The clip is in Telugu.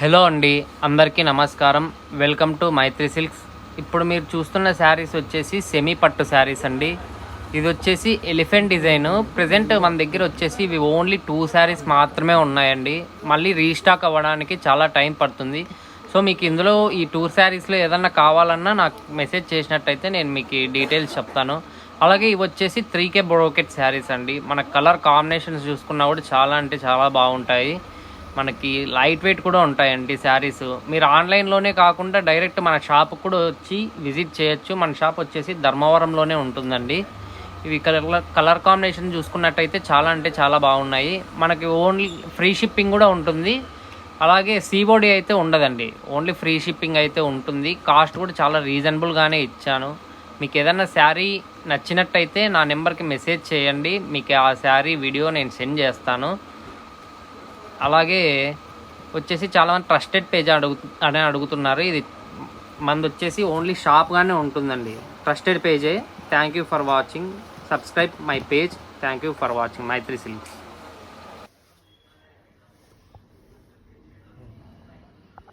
హలో అండి, అందరికీ నమస్కారం. Welcome to Maitri silks. ఇప్పుడు మీరు చూస్తున్న శారీస్ వచ్చేసి సెమీ పట్టు శారీస్ అండి. ఇది వచ్చేసి ఎలిఫెంట్ డిజైన్. ప్రజెంట్ మన దగ్గర వచ్చేసి ఇవి ఓన్లీ 2 శారీస్ మాత్రమే ఉన్నాయండి. మళ్ళీ రీస్టాక్ అవ్వడానికి చాలా టైం పడుతుంది. సో మీకు ఇందులో ఈ 2 శారీస్లో ఏదన్నా కావాలన్నా నాకు మెసేజ్ చేసినట్టయితే నేను మీకు డీటెయిల్స్ చెప్తాను. అలాగే ఇవి వచ్చేసి 3K బ్రోకెట్ శారీస్ అండి. మన కలర్ కాంబినేషన్స్ చూసుకున్నా కూడా చాలా అంటే చాలా బాగుంటాయి. మనకి లైట్ వెయిట్ కూడా ఉంటాయండి శారీస్. మీరు ఆన్లైన్లోనే కాకుండా డైరెక్ట్ మన షాప్కి కూడా వచ్చి విజిట్ చేయొచ్చు. మన షాప్ వచ్చేసి ధర్మవరంలోనే ఉంటుందండి. ఇవి కలర్ కాంబినేషన్ చూసుకున్నట్టయితే చాలా అంటే చాలా బాగున్నాయి. మనకి ఓన్లీ ఫ్రీ షిప్పింగ్ కూడా ఉంటుంది. అలాగే సీఓడి అయితే ఉండదండి, ఓన్లీ ఫ్రీ షిప్పింగ్ అయితే ఉంటుంది. కాస్ట్ కూడా చాలా రీజనబుల్గానే ఇచ్చాను. మీకు ఏదైనా శారీ నచ్చినట్టయితే నా నెంబర్కి మెసేజ్ చేయండి, మీకు ఆ శారీ వీడియో నేను సెండ్ చేస్తాను. అలాగే వచ్చేసి చాలామంది ట్రస్టెడ్ పేజ్ అడుగుతున్నారు. ఇది మనది వచ్చేసి ఓన్లీ షాప్గానే ఉంటుందండి, ట్రస్టెడ్ పేజే. Thank you for watching. Subscribe my page. Thank you for watching Maitri silks.